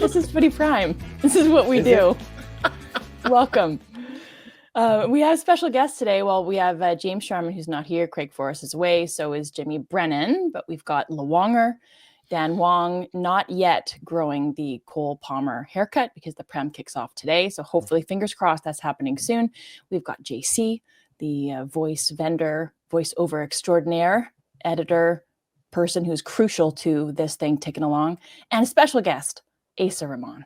This is Footy Prime. This is what we do. Welcome. We have special guests today. Well, we have James Sharman, who's not here. Craig Forrest is away. So is Jimmy Brennan. But we've got Wonger, Dan Wong, not yet growing the Cole Palmer haircut because the Prem kicks off today. So hopefully, fingers crossed, that's happening soon. We've got JC, the voice vendor, voiceover extraordinaire, editor, person who's crucial to this thing ticking along, and a special guest, Asa Rehman.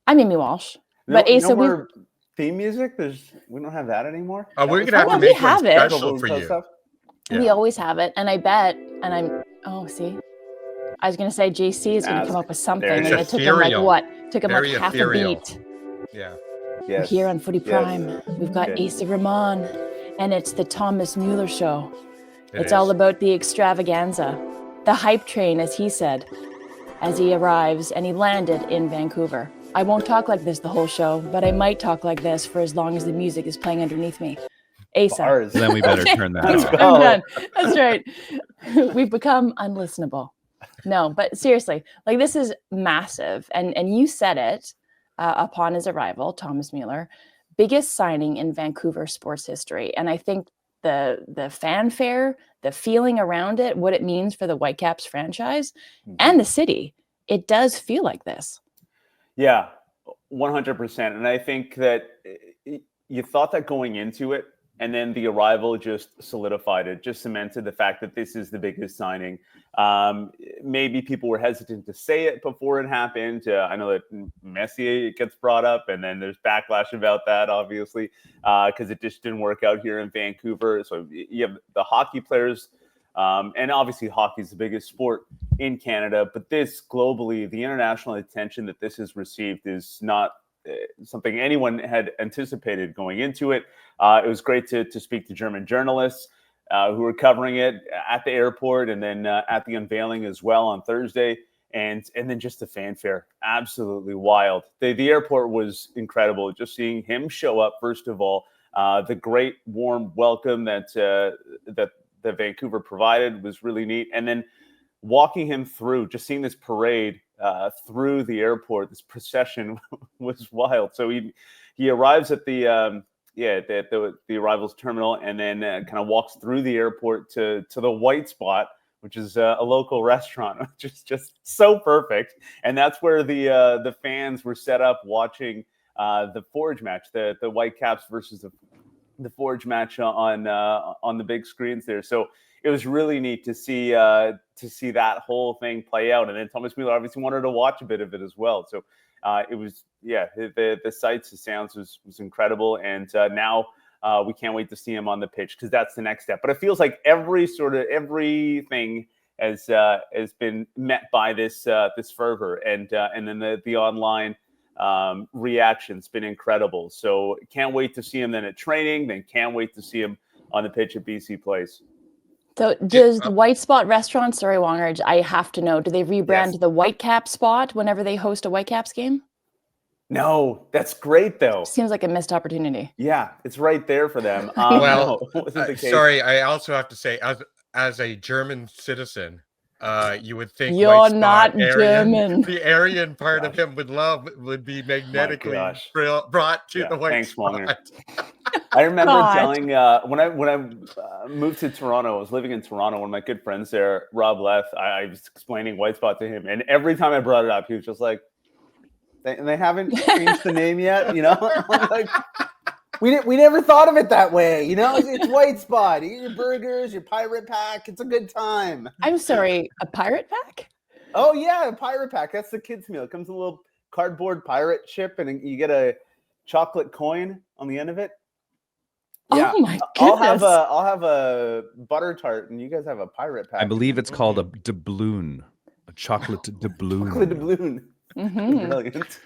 I'm Amy Walsh. But Asa, theme music? We don't have that anymore. We're gonna have to make one special for you. Yeah. We always have it, and I bet. And I was gonna say JC is gonna come up with something, and it took him like half a beat. Yeah. Yes. Here on Footy Prime, we've got Asa Rehman, and it's the Thomas Müller show. It's all about the extravaganza, the hype train, as he said, as he arrives and he landed in Vancouver. I won't talk like this the whole show, but I might talk like this for as long as the music is playing underneath me. Asa. Then we better turn that off. I'm done. That's right. We've become unlistenable. No, but seriously, like this is massive. And you said it upon his arrival, Thomas Müller, biggest signing in Vancouver sports history. And I think the fanfare, the feeling around it, what it means for the Whitecaps franchise and the city, it does feel like this. Yeah, 100%. And I think that you thought that going into it, and then the arrival just solidified it, just cemented the fact that this is the biggest signing. Maybe people were hesitant to say it before it happened. I know that Messier gets brought up, and then there's backlash about that, obviously, because it just didn't work out here in Vancouver. So you have the hockey players, and obviously hockey is the biggest sport in Canada. But this globally, the international attention that this has received is not something anyone had anticipated going into it. It was great to speak to German journalists who were covering it at the airport and then at the unveiling as well on Thursday. And then just the fanfare, absolutely wild. The airport was incredible. Just seeing him show up, first of all, the great warm welcome that Vancouver provided was really neat. And then walking him through, just seeing this parade through the airport, this procession was wild. So he arrives at the arrivals terminal, and then kind of walks through the airport to the White Spot, which is a local restaurant, which is just so perfect. And that's where the fans were set up watching the Forge match, the Whitecaps versus the Forge match on the big screens there. So it was really neat to see that whole thing play out. And then Thomas Müller obviously wanted to watch a bit of it as well. So it was, the sights, the sounds was incredible. And now we can't wait to see him on the pitch, because that's the next step. But it feels like everything has been met by this fervor, and then the online reaction's been incredible. So can't wait to see him then at training, then can't wait to see him on the pitch at BC Place. So does the White Spot restaurant, sorry, Wonger, I have to know, do they rebrand to the Whitecap Spot whenever they host a Whitecaps game? No, that's great, though. Seems like a missed opportunity. Yeah, it's right there for them. Sorry, I also have to say, as a German citizen, you would think you're not German. The Aryan part of him would be magnetically brought to the White Spot. I remember telling when I moved to Toronto, I was living in Toronto. One of my good friends there, Rob Leth, I was explaining White Spot to him, and every time I brought it up, he was just like, "They haven't changed the name yet," you know. Like, we never thought of it that way, you know. It's White Spot. You eat your burgers, your pirate pack. It's a good time. I'm sorry, a pirate pack? Oh yeah, a pirate pack. That's the kids' meal. It comes in a little cardboard pirate ship, and you get a chocolate coin on the end of it. Yeah. Oh my goodness! I'll have a butter tart, and you guys have a pirate pack. I believe it's called a doubloon, a chocolate doubloon. Chocolate doubloon. Brilliant.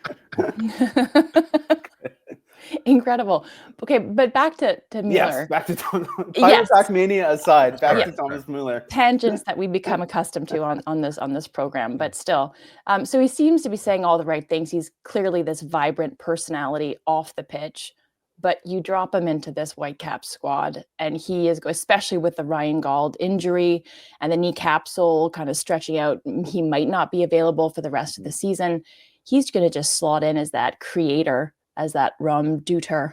Incredible. Okay, but back to Müller. Yes, back to Pirate Pack Mania aside, back to Thomas Müller. Tangents that we've become accustomed to on this program, but still. So he seems to be saying all the right things. He's clearly this vibrant personality off the pitch. But you drop him into this Whitecaps squad, and he is, especially with the Ryan Gauld injury and the knee capsule kind of stretching out, he might not be available for the rest of the season. he's going to just slot in as that creator, as that rum deuter.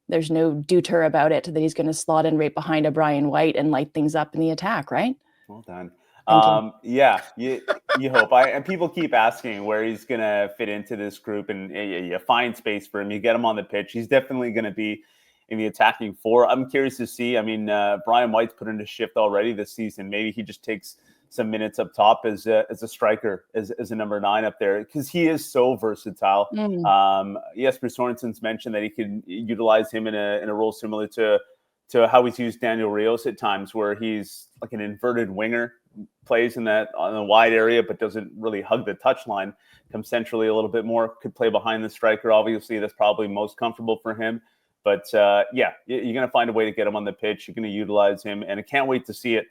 There's no deuter about it, that he's going to slot in right behind a Brian White and light things up in the attack, right? Well done. Yeah, you hope. And people keep asking where he's going to fit into this group, and you find space for him. You get him on the pitch. He's definitely going to be in the attacking four. I'm curious to see. I mean, Brian White's put in a shift already this season. Maybe he just takes some minutes up top as a striker, as a number 9 up there, because he is so versatile. Jesper Sorensen's mentioned that he could utilize him in a role similar to how he's used Daniel Rios at times, where he's like an inverted winger, plays on the wide area, but doesn't really hug the touchline, comes centrally a little bit more, could play behind the striker. Obviously, that's probably most comfortable for him. But yeah, you're going to find a way to get him on the pitch. You're going to utilize him, and I can't wait to see it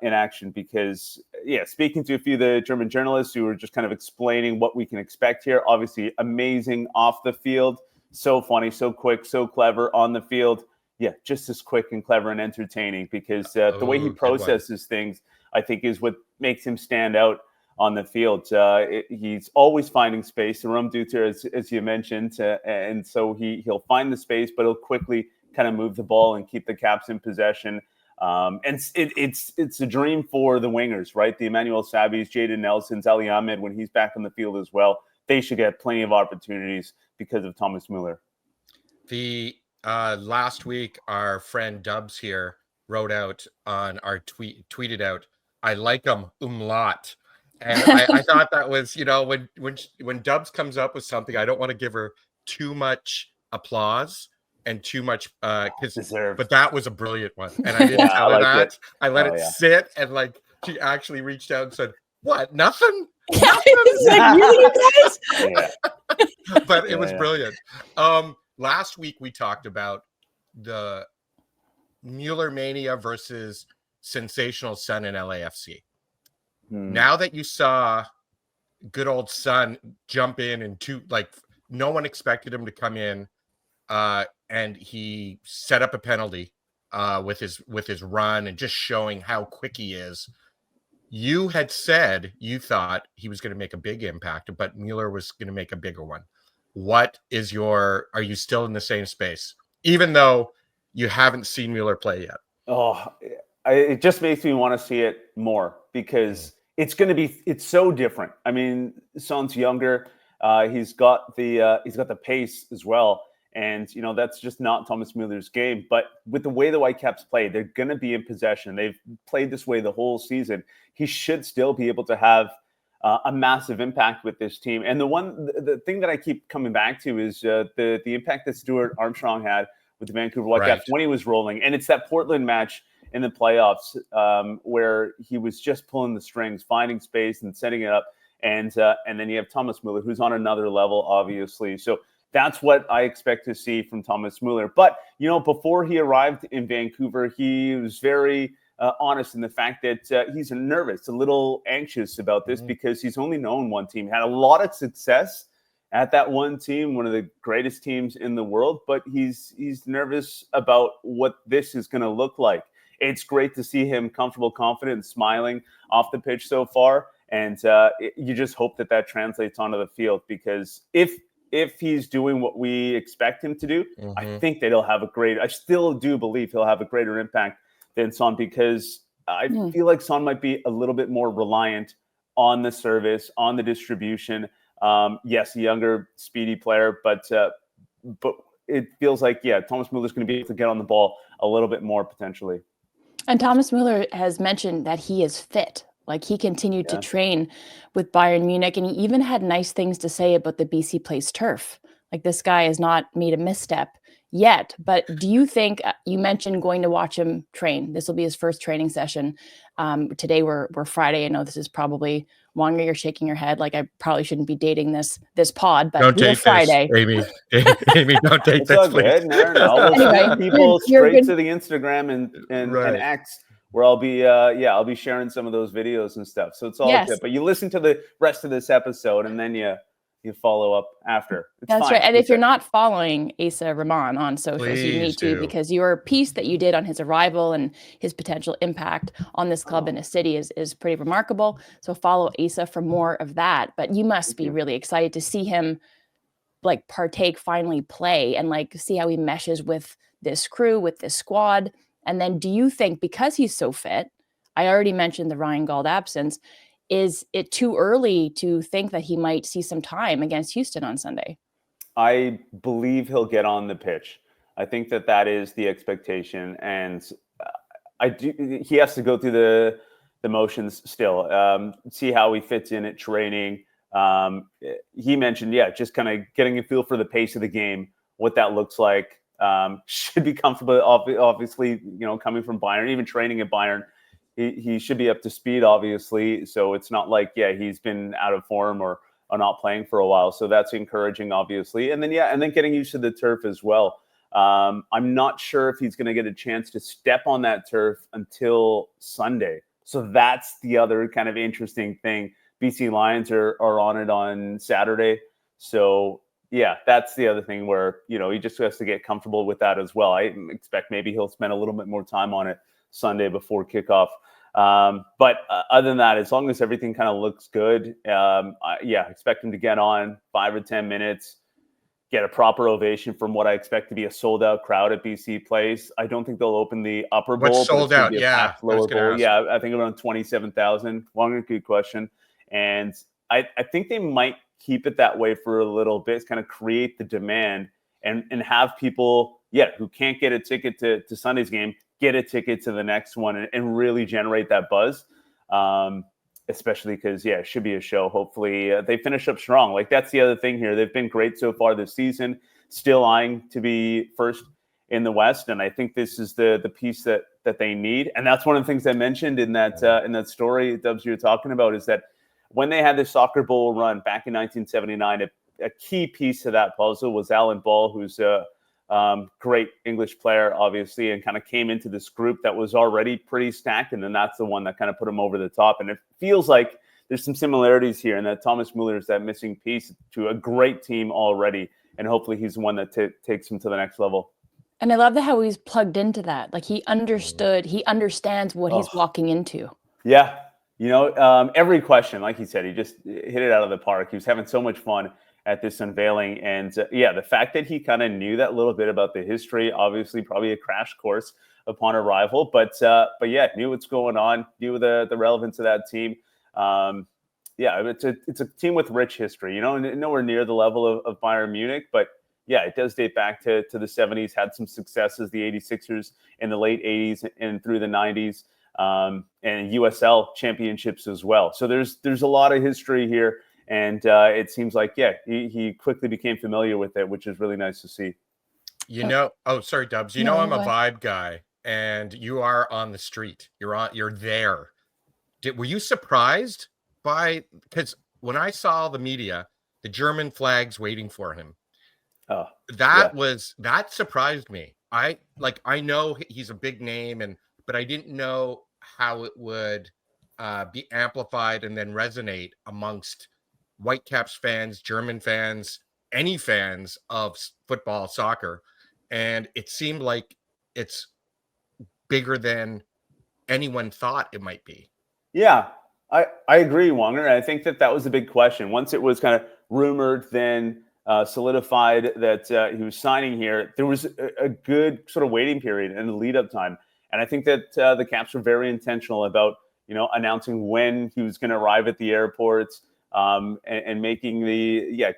in action, because, yeah, speaking to a few of the German journalists who were just kind of explaining what we can expect here, obviously amazing off the field, so funny, so quick, so clever on the field. Yeah, just as quick and clever and entertaining, because the way he processes things, I think, is what makes him stand out on the field. He's always finding space, the rum deuter, as you mentioned, and so he'll find the space, but he'll quickly kind of move the ball and keep the Caps in possession. And it's a dream for the wingers, right? The Emmanuel Sabis, Jaden Nelsons, Ali Ahmed, when he's back on the field as well, they should get plenty of opportunities because of Thomas Müller. Last week, our friend Dubs here wrote out on our tweeted out, "I like him umlaut." And I thought that was, when Dubs comes up with something, I don't want to give her too much applause and too much but that was a brilliant one, and I didn't tell her that. I let it sit, and she actually reached out and said, "What? Nothing?" Yeah, it's like, really, you guys? Yeah. But it was brilliant. Last week we talked about the Müller Mania versus Sensational Sun in LAFC. Now that you saw good old Sun jump in and no one expected him to come in, and he set up a penalty with his run and just showing how quick he is. You had said you thought he was going to make a big impact, but Müller was going to make a bigger one. Are you still in the same space, even though you haven't seen Müller play yet? Oh, it just makes me want to see it more, because it's so different. I mean, Son's younger. He's got the pace as well. And, that's just not Thomas Müller's game. But with the way the Whitecaps play, they're going to be in possession. They've played this way the whole season. He should still be able to have a massive impact with this team. And the thing that I keep coming back to is the impact that Stuart Armstrong had with the Vancouver Whitecaps when he was rolling. And it's that Portland match in the playoffs where he was just pulling the strings, finding space and setting it up. And then you have Thomas Müller, who's on another level, obviously. So that's what I expect to see from Thomas Müller. But, before he arrived in Vancouver, he was very honest in the fact that he's nervous, a little anxious about this, because he's only known one team, had a lot of success at that one team, one of the greatest teams in the world, but he's nervous about what this is going to look like. It's great to see him comfortable, confident, and smiling off the pitch so far. And you just hope that translates onto the field, because if he's doing what we expect him to do, I think that I still do believe he'll have a greater impact than Son, because I feel like Son might be a little bit more reliant on the service, on the distribution. Yes, a younger, speedy player, but it feels like, Thomas Müller's going to be able to get on the ball a little bit more potentially. And Thomas Müller has mentioned that he is fit. He continued to train with Bayern Munich, and he even had nice things to say about the BC Place turf. This guy has not made a misstep yet. But do you think, you mentioned going to watch him train? This will be his first training session. Today we're Friday. I know this is probably Wonger, you're shaking your head I probably shouldn't be dating this pod, but don't date Friday. This, Amy, don't date it's this, all please. good. No. We'll send people straight to the Instagram and X, where I'll be sharing some of those videos and stuff. So it's all good. But you listen to the rest of this episode, and then you you follow up after. It's That's fine. right. And if you're not following Asa Rehman on socials, you Please need to, do. because your piece that you did on his arrival and his potential impact on this club in a city is pretty remarkable. So follow Asa for more of that. But you must be really excited to see him like partake, finally play, and like see how he meshes with this crew, with this squad. And then do you think, because he's so fit, I already mentioned the Ryan Gauld absence, is it too early to think that he might see some time against Houston on Sunday? I believe he'll get on the pitch. I think that is the expectation, and I do. He has to go through the motions still. See how he fits in at training. He mentioned, just kind of getting a feel for the pace of the game, what that looks like. Should be comfortable. Obviously, coming from Bayern, even training at Bayern, he should be up to speed. Obviously, so it's not like he's been out of form or not playing for a while. So that's encouraging, obviously. And then getting used to the turf as well. I'm not sure if he's going to get a chance to step on that turf until Sunday. So that's the other kind of interesting thing. BC Lions are on it on Saturday. So that's the other thing where, he just has to get comfortable with that as well. I expect maybe he'll spend a little bit more time on it Sunday before kickoff. But other than that, as long as everything kind of looks good, expect him to get on 5 or 10 minutes, get a proper ovation from what I expect to be a sold-out crowd at BC Place. I don't think they'll open the upper bowl. What's sold out? Lower bowl. Yeah, I think around 27,000. Wong, good question. And I think they might keep it that way for a little bit, kind of create the demand and have people, who can't get a ticket to Sunday's game, get a ticket to the next one and really generate that buzz. Especially because, it should be a show. Hopefully they finish up strong. Like, that's the other thing here. They've been great so far this season, still eyeing to be first in the West. And I think this is the piece that they need. And that's one of the things I mentioned in that story, Dubs, you were talking about, is that when they had the Soccer Bowl run back in 1979, a key piece to that puzzle was Alan Ball, who's a great English player, obviously, and kind of came into this group that was already pretty stacked. And then that's the one that kind of put him over the top. And it feels like there's some similarities here, and that Thomas Müller is that missing piece to a great team already. And hopefully he's the one that takes him to the next level. And I love how he's plugged into that. Like, he understands what he's walking into. Yeah. Every question, like he said, he just hit it out of the park. He was having so much fun at this unveiling. And the fact that he kind of knew that little bit about the history, obviously probably a crash course upon arrival, but knew what's going on, knew the relevance of that team. It's a team with rich history, nowhere near the level of Bayern Munich, but it does date back to the 70s, had some successes, the 86ers in the late 80s and through the 90s. And USL championships as well. So there's a lot of history here. And it seems like, he quickly became familiar with it, which is really nice to see. Sorry, Dubs. I'm a vibe guy, and you are on the street. You're there. Were you surprised because when I saw the media, the German flags waiting for him, that surprised me. I know he's a big name, but I didn't know how it would be amplified and then resonate amongst Whitecaps fans, German fans, any fans of football, soccer. And it seemed like it's bigger than anyone thought it might be. Yeah, I agree, Wonger. I think that was a big question. Once it was kind of rumored, then solidified that he was signing here, there was a good sort of waiting period and a lead-up time. And I think that the Caps were very intentional about, announcing when he was going to arrive at the airports, and making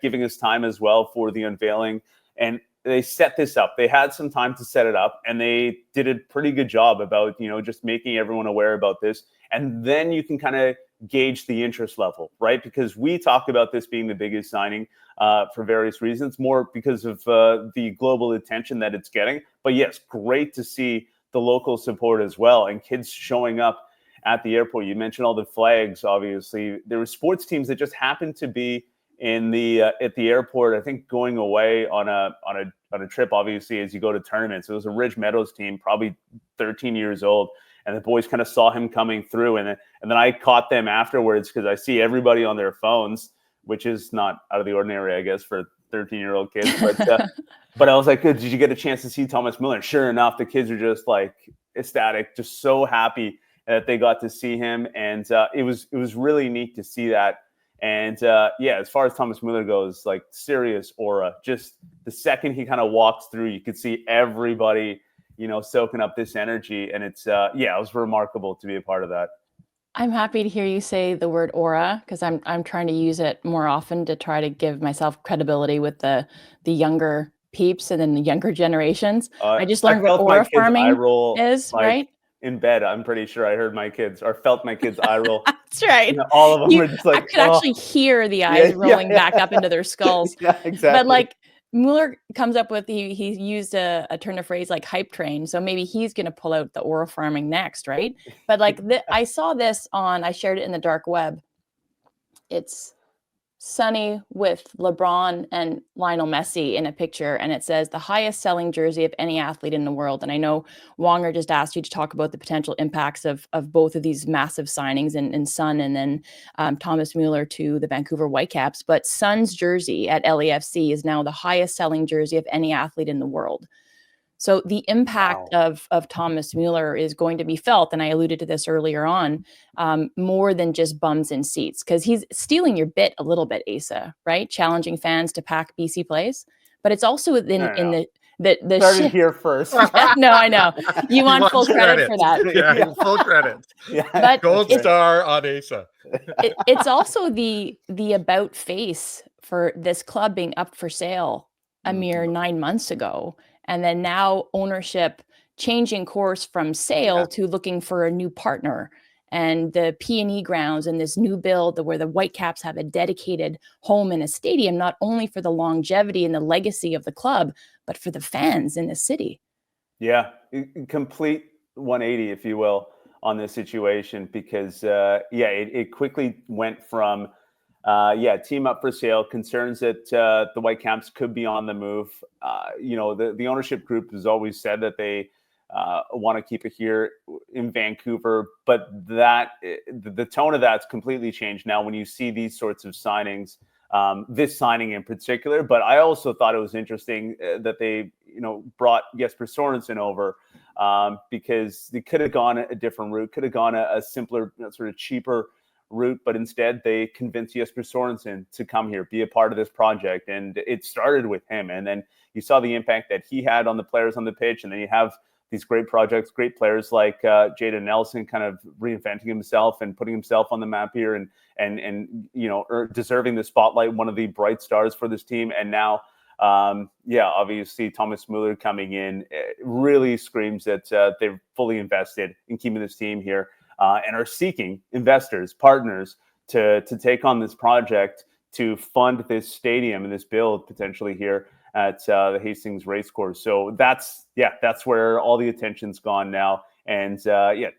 giving us time as well for the unveiling. And they set this up. They had some time to set it up, and they did a pretty good job about, just making everyone aware about this. And then you can kind of gauge the interest level, right? Because we talk about this being the biggest signing for various reasons, more because of the global attention that it's getting. But yes, great to see the local support as well, and kids showing up at the airport. You mentioned all the flags. Obviously, there were sports teams that just happened to be in the at the airport. I think going away on a trip. Obviously, as you go to tournaments, it was a Ridge Meadows team, probably 13 years old, and the boys kind of saw him coming through, and then I caught them afterwards because I see everybody on their phones which is not out of the ordinary, I guess, for 13-year-old kids. But I was like, did you get a chance to see Thomas Müller? Sure enough, the kids are just like ecstatic, just so happy that they got to see him. And it was really neat to see that. And as far as Thomas Müller goes, like serious aura. Just the second he kind of walks through, you could see everybody, soaking up this energy. And it's, it was remarkable to be a part of that. I'm happy to hear you say the word aura, because I'm trying to use it more often to try to give myself credibility with the younger peeps and then the younger generations. I just learned what aura farming is, right? In bed, I'm pretty sure I heard my kids or felt my kids eye roll. That's right. All of them were just like, I could actually hear the eyes rolling back up into their skulls. Yeah, exactly. But like Müller comes up with, he used a turn of phrase like hype train. So maybe he's going to pull out the aura farming next, right? But like I saw this I shared it in the dark web. It's Sonny with LeBron and Lionel Messi in a picture, and it says the highest selling jersey of any athlete in the world. And I know Wonger just asked you to talk about the potential impacts of both of these massive signings and Son and then Thomas Müller to the Vancouver Whitecaps. But Son's jersey at LAFC is now the highest selling jersey of any athlete in the world. So the impact of Thomas Müller is going to be felt, and I alluded to this earlier on, more than just bums in seats, because he's stealing your bit a little bit, Asa, right? Challenging fans to pack BC plays, but it's also the started here first. No, I know you want full credit for that. Yeah, full credit. But gold star on Asa. It's also the about face for this club being up for sale a mere 9 months ago. And then now ownership changing course from sale to looking for a new partner, and the P&E grounds and this new build where the Whitecaps have a dedicated home in a stadium, not only for the longevity and the legacy of the club, but for the fans in the city. Yeah, complete 180, if you will, on this situation, because it quickly went from team up for sale, concerns that the Whitecaps could be on the move. The ownership group has always said that they want to keep it here in Vancouver, but the tone of that's completely changed now when you see these sorts of signings, this signing in particular. But I also thought it was interesting that they, brought Jesper Sorensen over because they could have gone a different route, could have gone a simpler, sort of cheaper route, but instead they convinced Jesper Sorensen to come here, be a part of this project. And it started with him. And then you saw the impact that he had on the players on the pitch. And then you have these great projects, great players like Jadon Nelson kind of reinventing himself and putting himself on the map here and deserving the spotlight, one of the bright stars for this team. And now, obviously Thomas Müller coming in really screams that they're fully invested in keeping this team here. And are seeking investors, partners to take on this project to fund this stadium and this build potentially here at the Hastings Racecourse. So that's where all the attention's gone now. And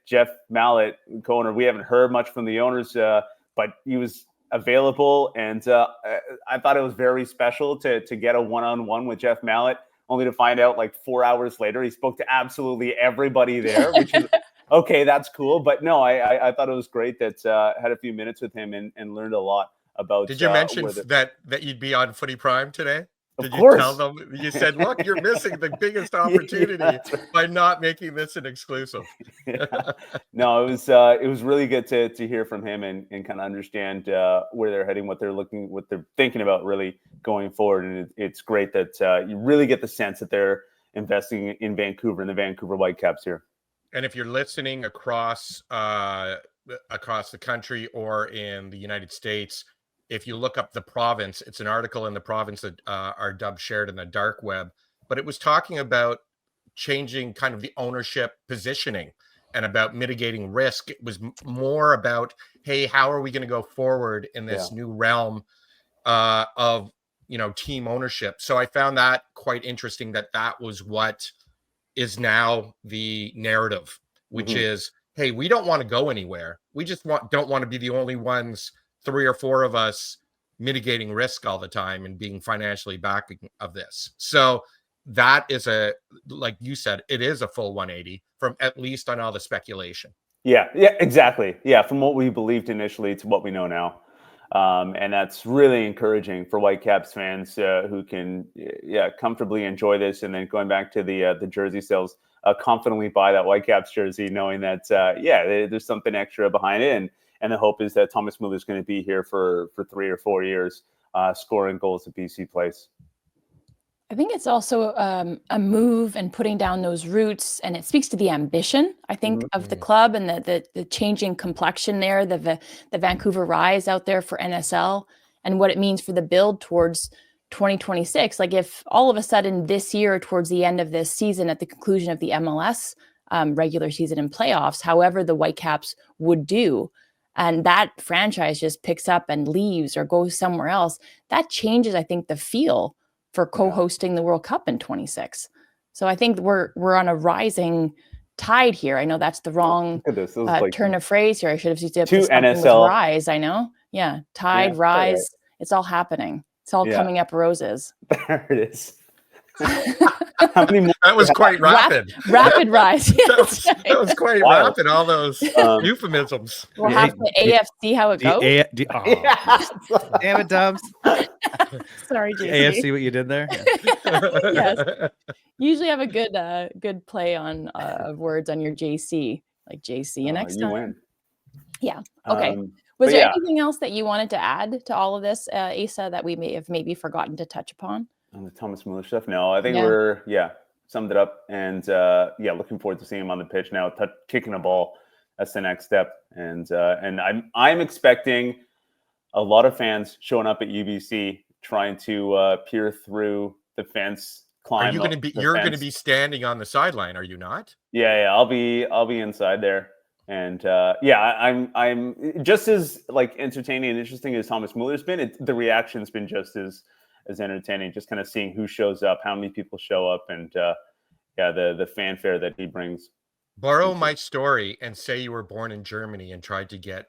Jeff Mallett, co-owner, we haven't heard much from the owners, but he was available. And I thought it was very special to get a one-on-one with Jeff Mallett, only to find out like 4 hours later, he spoke to absolutely everybody there, which is okay, that's cool. But no, I thought it was great that had a few minutes with him and learned a lot about. Did you mention that you'd be on Footy Prime today? Did you tell them? You said, look, you're missing the biggest opportunity by not making this an exclusive. No, it was really good to hear from him and kind of understand where they're heading, what they're thinking about really going forward. And it's great that you really get the sense that they're investing in Vancouver and the Vancouver Whitecaps here. And if you're listening across the country or in the United States, if you look up the province, it's an article in the province that our Dub shared in the dark web, but it was talking about changing kind of the ownership positioning and about mitigating risk. It was more about, hey, how are we going to go forward in this new realm of, team ownership? So I found that quite interesting that was what is now the narrative, which is, hey, we don't want to go anywhere. We just don't want to be the only ones, 3 or 4 of us, mitigating risk all the time and being financially backing of this. So that is like you said, it is a full 180 from at least on all the speculation. Yeah, exactly. Yeah, from what we believed initially to what we know now. And that's really encouraging for Whitecaps fans who can comfortably enjoy this, and then going back to the jersey sales, confidently buy that Whitecaps jersey, knowing that there's something extra behind it, and the hope is that Thomas Müller is going to be here for 3 or 4 years, scoring goals at BC Place. I think it's also a move and putting down those roots, and it speaks to the ambition, I think, of the club and the changing complexion there, the Vancouver rise out there for NSL, and what it means for the build towards 2026. Like if all of a sudden this year, towards the end of this season, at the conclusion of the MLS regular season and playoffs, however the Whitecaps would do, and that franchise just picks up and leaves or goes somewhere else, that changes, I think, the feel for co-hosting the World Cup in 26. So I think we're on a rising tide here. I know that's the wrong turn of phrase here. I should have used it. Two NSL with rise. I know. Yeah. Tide, rise. Right. It's all happening. It's all coming up roses. There it is. How many more? That was quite rapid. Rapid rise. Yes, that was quite rapid. All those euphemisms. We'll have to AFC how it goes. Damn it, Dubs. Sorry, JC. AFC, what you did there? Yes. Usually have a good play on words on your JC, like JC next time. Win. Yeah. Okay. Was there anything else that you wanted to add to all of this, Asa, that we may have maybe forgotten to touch upon? On the Thomas Müller stuff? No, I think we're summed it up, and looking forward to seeing him on the pitch now, kicking a ball. That's the next step, and I'm expecting a lot of fans showing up at UBC trying to peer through the fence. Climb. Are you going to be? You're going to be standing on the sideline, are you not? Yeah, I'll be inside there, and I'm just as entertaining and interesting as Thomas Müller's been. The reaction's been just as entertaining, just kind of seeing who shows up, how many people show up, and the fanfare that he brings. Borrow my story and say you were born in Germany and tried to get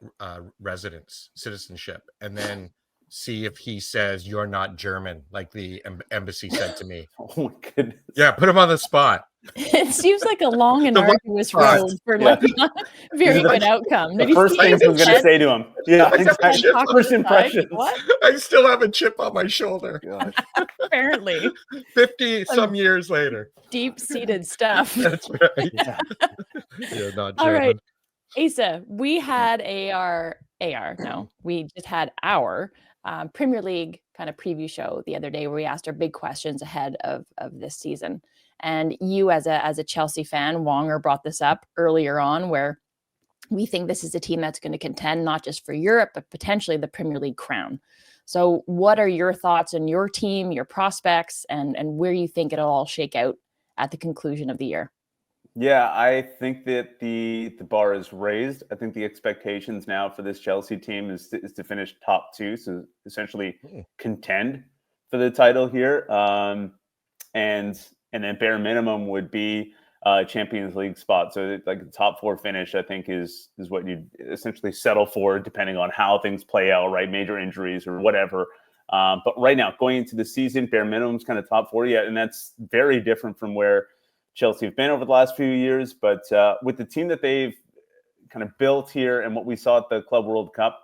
citizenship, and then see if he says you're not German, like the embassy said to me. Oh my goodness! Yeah, put him on the spot. It seems like a long and arduous road for not very good outcome. The first thing I was going to say to him. Yeah, exactly. First impressions. What? I still have a chip on my shoulder. Gosh. Apparently. 50 some years later. Deep-seated stuff. That's right. You're not German. All right. Asa, we had we just had our Premier League kind of preview show the other day where we asked our big questions ahead of this season. And you, as a Chelsea fan, Wonger brought this up earlier on, where we think this is a team that's going to contend not just for Europe, but potentially the Premier League crown. So what are your thoughts on your team, your prospects, and where you think it'll all shake out at the conclusion of the year? Yeah, I think that the bar is raised. I think the expectations now for this Chelsea team is to finish top 2, so essentially contend for the title here. And then bare minimum would be Champions League spot. So like the top 4 finish, I think is what you'd essentially settle for, depending on how things play out, right? Major injuries or whatever. But right now, going into the season, bare minimum is kind of top 4 yet. And that's very different from where Chelsea have been over the last few years. But with the team that they've kind of built here and what we saw at the Club World Cup,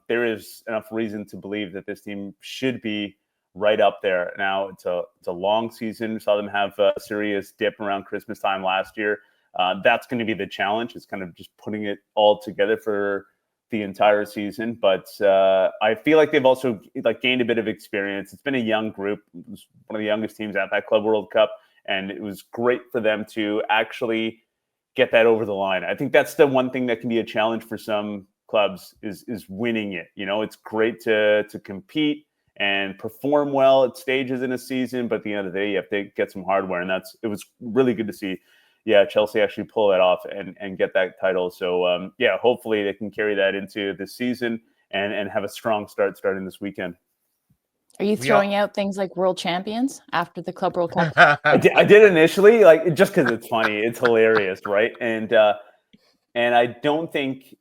there is enough reason to believe that this team should be right up there. Now it's a long season. We saw them have a serious dip around Christmas time last year. That's going to be the challenge. It's kind of just putting it all together for the entire season. But I feel like they've also gained a bit of experience. It's been a young group. It was one of the youngest teams at that Club World Cup, and it was great for them to actually get that over the line. I think that's the one thing that can be a challenge for some clubs is winning it. It's great to compete and perform well at stages in a season, but at the end of the day, you have to get some hardware, and it was really good to see. Yeah, Chelsea actually pull that off and get that title. So hopefully they can carry that into this season and have a strong start starting this weekend. Are you throwing out things like world champions after the Club World Cup? I did initially, just because it's funny, it's hilarious, right? And I don't think.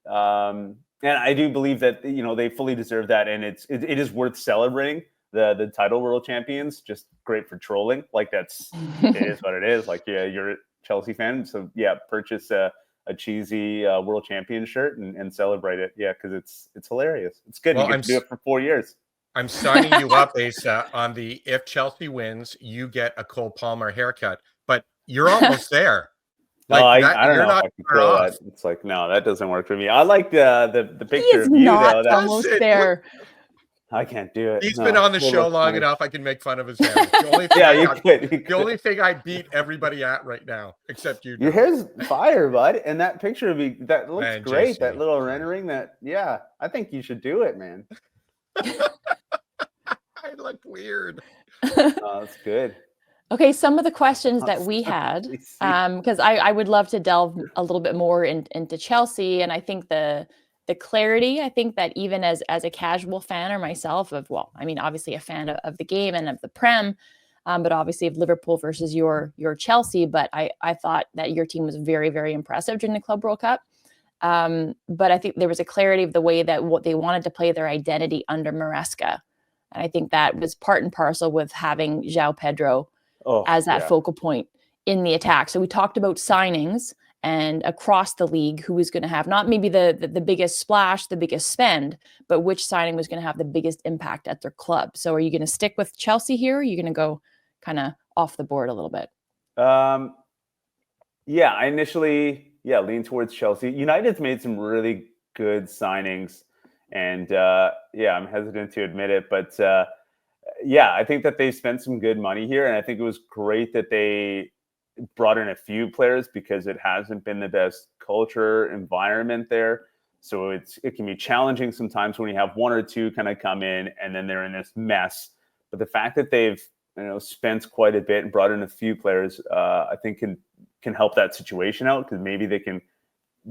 And I do believe that they fully deserve that, and it is worth celebrating the title world champions. Just great for trolling. It is what it is. You're a Chelsea fan, so purchase a a cheesy world champion shirt and celebrate it. Yeah, because it's hilarious. It's good. Well, You get to do it for 4 years. I'm signing you up, Asa, on the if Chelsea wins, you get a Cole Palmer haircut. But you're almost there. Like, I don't you're know not if I can far pull off. that. It's like, no, that doesn't work for me. I like the He picture is of you not though. almost there. I can't do it. He's No, been on the we'll show look long funny. enough. I can make fun of his hair. The only thing Yeah, I you got- could. The only thing I beat everybody at right now, except you. Your hair's fire, bud. And that picture of you, that looks Man, great. JC. That little rendering, I think you should do it, man. I look weird. That's good. Okay, some of the questions that we had, because I would love to delve a little bit more into Chelsea, and I think the clarity, I think that even as a casual fan or myself obviously a fan of the game and of the Prem, but obviously of Liverpool versus your Chelsea, but I thought that your team was very, very impressive during the Club World Cup. But I think there was a clarity of the way that what they wanted to play their identity under Maresca. And I think that was part and parcel with having João Pedro as that focal point in the attack. So we talked about signings and across the league, who was going to have not maybe the biggest splash, the biggest spend, but which signing was going to have the biggest impact at their club. So are you going to stick with Chelsea here? Or are you going to go kind of off the board a little bit? I initially lean towards Chelsea. United's made some really good signings, and I'm hesitant to admit it, but I think that they spent some good money here, and I think it was great that they brought in a few players because it hasn't been the best culture environment there. So it can be challenging sometimes when you have one or two kind of come in and then they're in this mess. But the fact that they've spent quite a bit and brought in a few players, I think can help that situation out, because maybe they can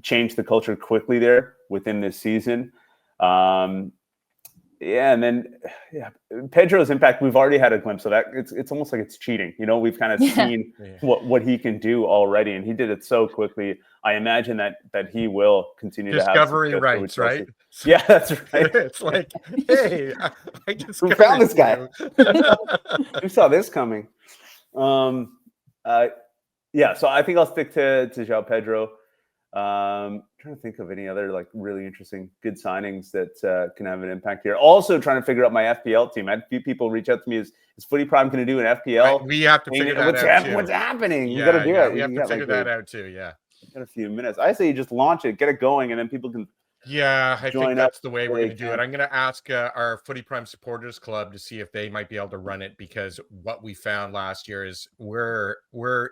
change the culture quickly there within this season. And then Pedro's impact, we've already had a glimpse of that. It's almost like it's cheating. We've kind of seen what he can do already, and he did it so quickly. I imagine that he will continue Discovery to have rights, right? Yeah, that's right. It's like, hey, I Who found this guy? Who saw this coming? So I think I'll stick to João Pedro. Trying to think of any other really interesting good signings that can have an impact here. Also trying to figure out my FPL team. I had a few people reach out to me. Is Footy Prime going to do an FPL? We have to figure that out too. What's happening? You got to do it. We have to figure that out too. Yeah. Got a few minutes. I say you just launch it, get it going, and then people can. Yeah, I think that's the way we're going to do it. I'm going to ask our Footy Prime Supporters Club to see if they might be able to run it, because what we found last year is we're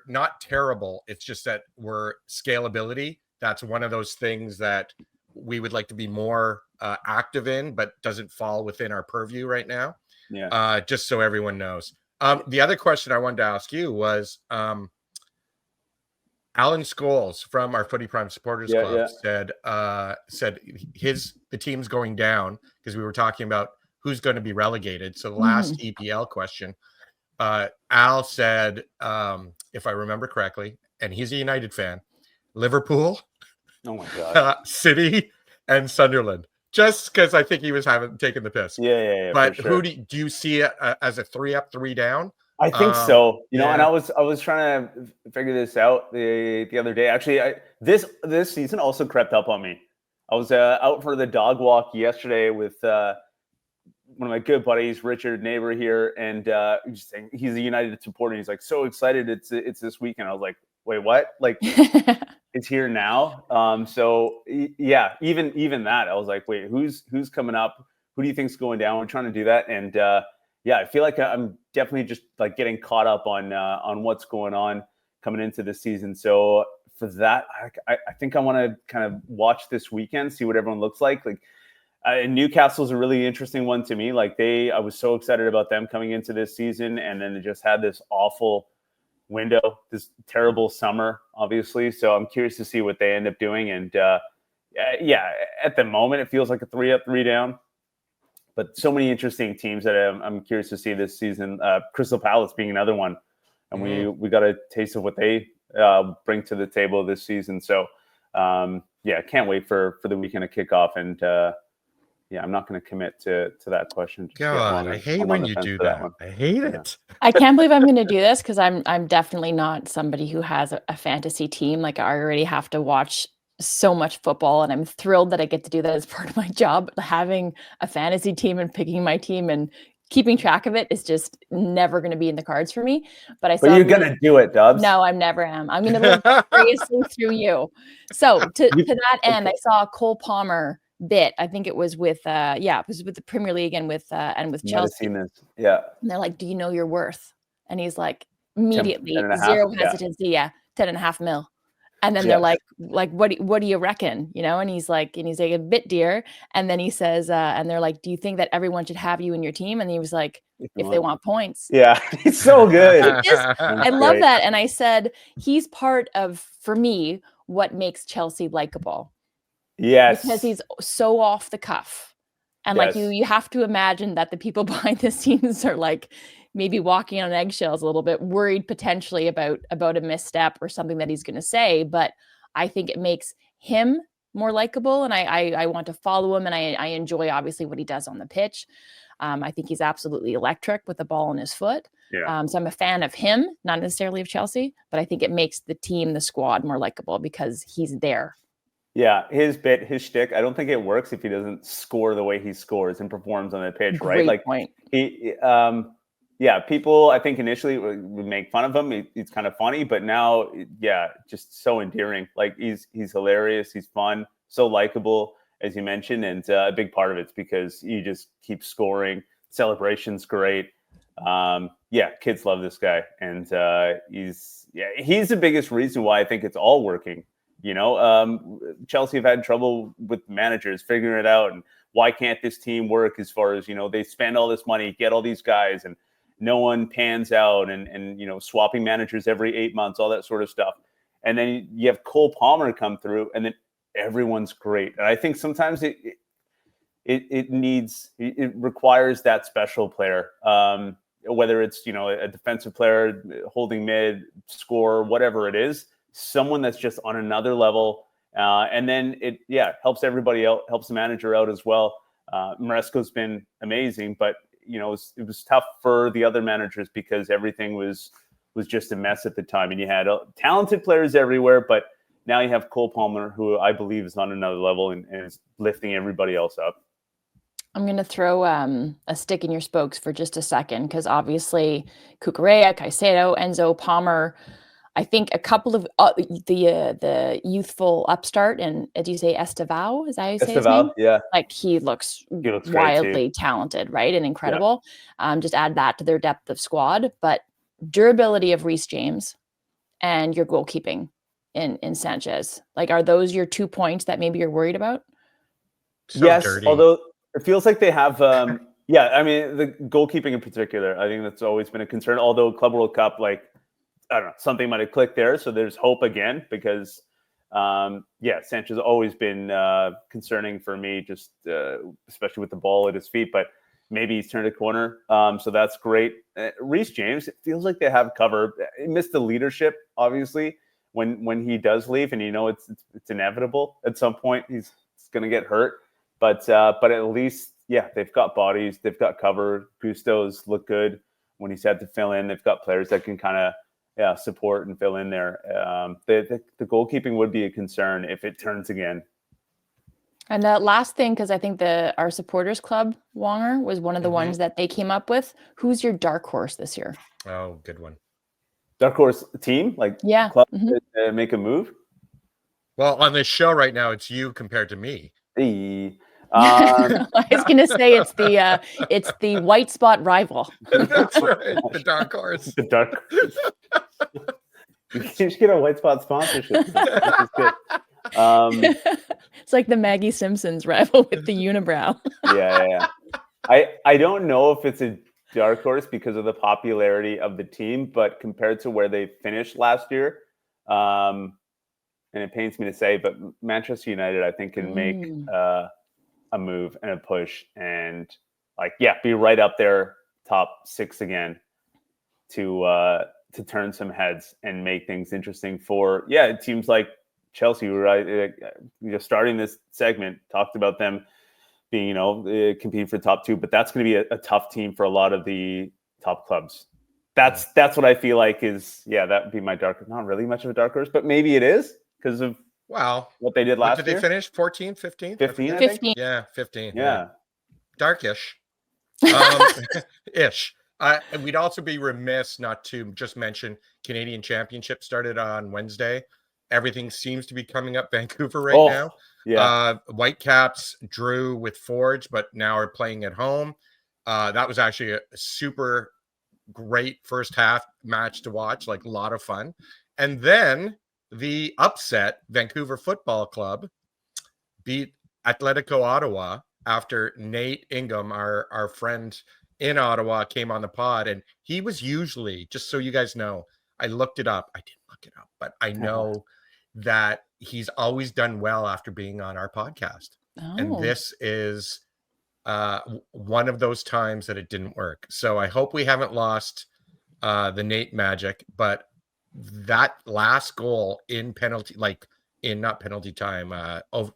not terrible. It's just that we're scalability. That's one of those things that we would like to be more active in, but doesn't fall within our purview right now. Yeah. Just so everyone knows. The other question I wanted to ask you was Alan Scholes from our Footy Prime Supporters Club said the team's going down, because we were talking about who's going to be relegated. So the last EPL question, Al said, if I remember correctly, and he's a United fan, Liverpool, oh my God, City, and Sunderland. Just because I think he was taking the piss. Yeah. But who do you see it as a 3 up, 3 down? I think so. And I was trying to figure this out the other day. Actually, this season also crept up on me. I was out for the dog walk yesterday with one of my good buddies, Richard, neighbor here, and he's a United supporter. He's like so excited it's this weekend. I was like, wait, what? Like it's here now. So yeah, even that, I was like, wait, who's coming up? Who do you think's going down? We're trying to do that, and I feel like I'm definitely just like getting caught up on what's going on coming into this season. So for that, I think I want to kind of watch this weekend, see what everyone looks like. Like Newcastle's a really interesting one to me. Like I was so excited about them coming into this season, and then they just had this awful window, this terrible summer, obviously. So I'm curious to see what they end up doing. And at the moment, it feels like a 3 up, 3 down. But so many interesting teams that I'm curious to see this season. Crystal Palace being another one, and we got a taste of what they bring to the table this season. So can't wait for the weekend to kick off and yeah, I'm not going to commit to that question. Just yet. God, I hate when you do that. I hate it. I can't believe I'm going to do this because I'm definitely not somebody who has a fantasy team. Like, I already have to watch so much football, and I'm thrilled that I get to do that as part of my job. Having a fantasy team and picking my team and keeping track of it is just never going to be in the cards for me. But you're going to do it, Dubs. No, I never am. I'm going to live vicariously through you. So to that end, I saw a Cole Palmer bit. I think it was with it was with the Premier League and with Chelsea. Seen this. Yeah. And they're like, "Do you know your worth?" And he's like, immediately, 10.5, zero hesitancy, 10.5 mil. And then they're like, what do you reckon? You know, and he's like a bit dear. And then he says, and they're like, "Do you think that everyone should have you in your team?" And he was like, if they want points. Yeah, he's so good. I love that. And I said, he's part of, for me, what makes Chelsea likable. Yes. Because he's so off the cuff. And like you have to imagine that the people behind the scenes are like maybe walking on eggshells a little bit, worried potentially about a misstep or something that he's going to say. But I think it makes him more likable, and I want to follow him, and I enjoy obviously what he does on the pitch. I think he's absolutely electric with the ball in his foot. Yeah. So I'm a fan of him, not necessarily of Chelsea, but I think it makes the team, the squad, more likable because he's there. Yeah, his shtick, I don't think it works if he doesn't score the way he scores and performs on the pitch, right? Great point. People I think initially would make fun of him. He's kind of funny, but now, just so endearing. Like he's hilarious, he's fun, so likable, as you mentioned, and a big part of it's because he just keeps scoring. Celebration's great. Kids love this guy, and he's the biggest reason why I think it's all working. You know, Chelsea have had trouble with managers figuring it out, and why can't this team work? As far as, you know, they spend all this money, get all these guys, and no one pans out, and you know, swapping managers every 8 months, all that sort of stuff. And then you have Cole Palmer come through, and then everyone's great. And I think sometimes it requires that special player, whether it's, you know, a defensive player holding mid, score, whatever it is. Someone that's just on another level, and then it helps everybody out, helps the manager out as well. Maresco's been amazing, but you know, it was tough for the other managers because everything was just a mess at the time, and you had talented players everywhere. But now you have Cole Palmer, who I believe is on another level and is lifting everybody else up. I'm going to throw a stick in your spokes for just a second, because obviously Cucurella, Caicedo, Enzo, Palmer. I think a couple of the youthful upstart, and as you say, Estevao, is that how you say his name? Yeah. Like he looks wildly talented, right? And incredible. Yeah. Just add that to their depth of squad, but durability of Reece James and your goalkeeping in Sanchez. Like, are those your 2 points that maybe you're worried about? Yes, dirty. Although it feels like they have, I mean, the goalkeeping in particular, I think that's always been a concern. Although Club World Cup, like, I don't know, something might have clicked there. So there's hope again because, Sanchez has always been concerning for me, just especially with the ball at his feet. But maybe he's turned a corner. So that's great. Reece James, it feels like they have cover. He missed the leadership, obviously, when he does leave. And, you know, it's inevitable at some point. He's going to get hurt. But at least, they've got bodies. They've got cover. Gusto's look good when he's had to fill in. They've got players that can kind of support and fill in there. The goalkeeping would be a concern if it turns again. And last thing, because I think our supporters club, Wonger, was one of the ones that they came up with. Who's your dark horse this year? Oh, good one. Dark horse team? Like club to make a move? Well, on this show right now, it's you compared to me. I was going to say it's the white spot rival. That's right. The dark horse. The dark horse. You should get a white spot sponsorship. This is good. It's like the Maggie Simpsons rival with the unibrow. Yeah. I don't know if it's a dark horse because of the popularity of the team, but compared to where they finished last year, and it pains me to say, but Manchester United, I think, can make a move and a push and be right up there, top 6 again to turn some heads and make things interesting for it seems like Chelsea, right? Starting this segment, talked about them being, competing for the top 2, but that's going to be a tough team for a lot of the top clubs. That's what I feel like is, that would be my not really much of a dark horse, but maybe it is because of what they did last year. Did they finish 14th, 15th? 15, I think? 15. Yeah, 15. Yeah. Darkish. Ish. We'd also be remiss not to just mention Canadian Championship started on Wednesday. Everything seems to be coming up Vancouver right now. Yeah. Whitecaps drew with Forge, but now are playing at home. That was actually a super great first half match to watch, like a lot of fun. And then the upset, Vancouver Football Club beat Atletico Ottawa after Nate Ingham, our friend in Ottawa, came on the pod. And he was usually, just so you guys know, I looked it up. I didn't look it up, but I know that he's always done well after being on our podcast. And this is one of those times that it didn't work. So I hope we haven't lost the Nate magic, but that last goal in penalty, like in not penalty time,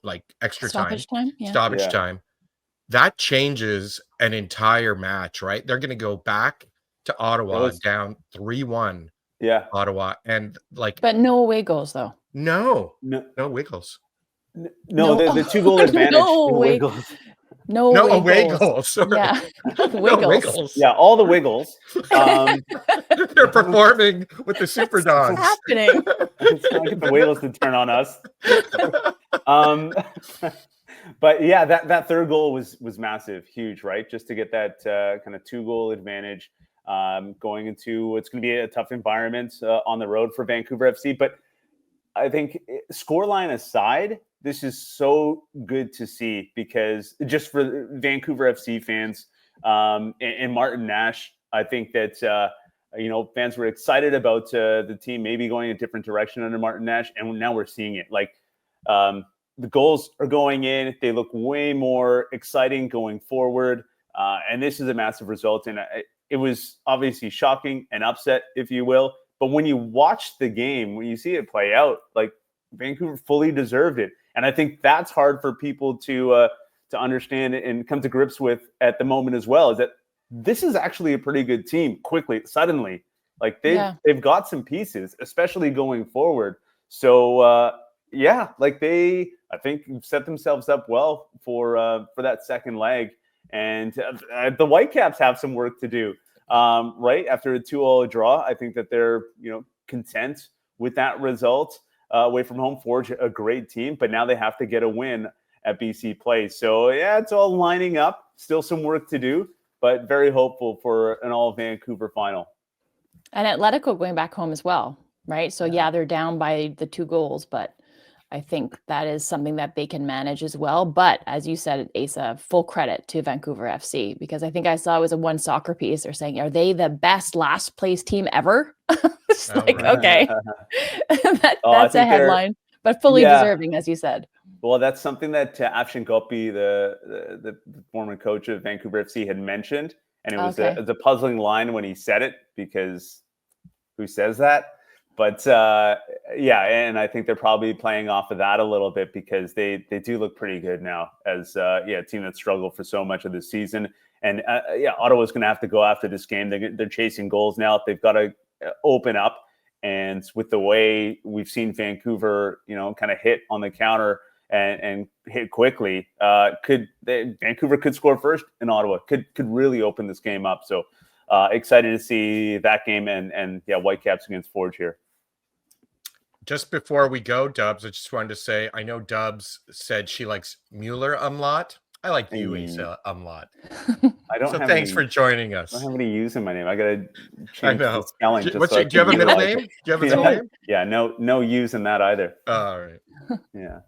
like extra stoppage time, yeah. stoppage time, that changes an entire match, right? They're going to go back to Ottawa down 3-1. Yeah. Ottawa. And like, but no away goals though. No wiggles. No, the 2-goal advantage. No wiggles. No away goals. Sorry. Yeah. No wiggles. Yeah, all the wiggles. They're performing with the Super Dogs. What's happening? Let's not get the wiggles to turn on us. But yeah, that third goal was massive, huge, right? Just to get that kind of 2-goal advantage going into what's going to be a tough environment on the road for Vancouver FC. But I think scoreline aside, this is so good to see because just for Vancouver FC fans and Martin Nash, I think that, fans were excited about the team maybe going a different direction under Martin Nash. And now we're seeing it. Like the goals are going in. They look way more exciting going forward. And this is a massive result. And it was obviously shocking and upset, if you will. But when you watch the game, when you see it play out, like Vancouver fully deserved it. And I think that's hard for people to understand and come to grips with at the moment as well, is that this is actually a pretty good team suddenly. Like they've got some pieces, especially going forward. So like I think set themselves up well for that second leg. And the Whitecaps have some work to do. Right after a 2-2 draw, I think that they're content with that result away from home. Forge a great team, but now they have to get a win at BC Place. So it's all lining up. Still some work to do, but very hopeful for an all Vancouver final. And Atletico going back home as well, right? So they're down by the 2 goals, but I think that is something that they can manage as well. But as you said, Asa, full credit to Vancouver FC, because I think I saw it was a one soccer piece. They're saying, are they the best last place team ever? It's okay. That's a headline, but fully deserving, as you said. Well, that's something that Afshin Gopi, the former coach of Vancouver FC, had mentioned. And it was a puzzling line when he said it, because who says that? But and I think they're probably playing off of that a little bit, because they do look pretty good now as a team that struggled for so much of the season. And Ottawa's going to have to go after this game. They're chasing goals now. They've got to open up. And with the way we've seen Vancouver, kind of hit on the counter and hit quickly, Vancouver could score first in Ottawa. Could really open this game up. So excited to see that game and Whitecaps against Forge here. Just before we go, Dubs, I just wanted to say, I know Dubs said she likes Müller Umlaut. I like you, Asa Umlaut. I don't. So thanks for joining us. I don't have any U's in my name. I gotta change the spelling. Do you have a middle name? Do you have a middle name? Yeah, no U's in that either. All right. Yeah,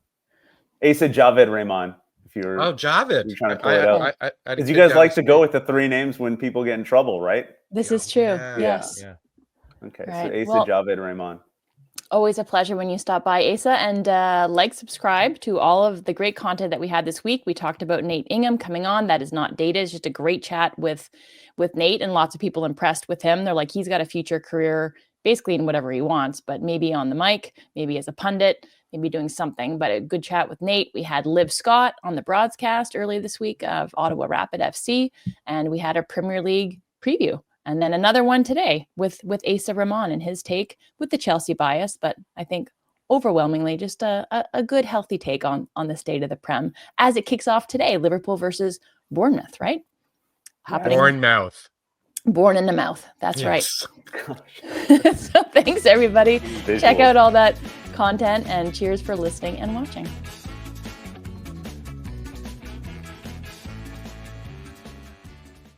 Asa Javed Rehman. If you're Javed, you're trying to pull it out, because you guys like to go with the 3 names when people get in trouble, right? This is true. Yes. Yeah. Okay, right. So Asa Javed Rehman. Always a pleasure when you stop by, Asa, and subscribe to all of the great content that we had this week. We talked about Nate Ingham coming on. That is not dated. It's just a great chat with Nate, and lots of people impressed with him. They're like, he's got a future career basically in whatever he wants, but maybe on the mic, maybe as a pundit, he'd be doing something, but a good chat with Nate. We had Liv Scott on the broadcast early this week of Ottawa Rapid FC, and we had a Premier League preview. And then another one today with Asa Rehman and his take with the Chelsea bias, but I think overwhelmingly just a good, healthy take on the state of the Prem as it kicks off today. Liverpool versus Bournemouth, right? Bournemouth. Born in the mouth. That's Yes. right. So thanks, everybody. Visual. Check out all that content, and cheers for listening and watching.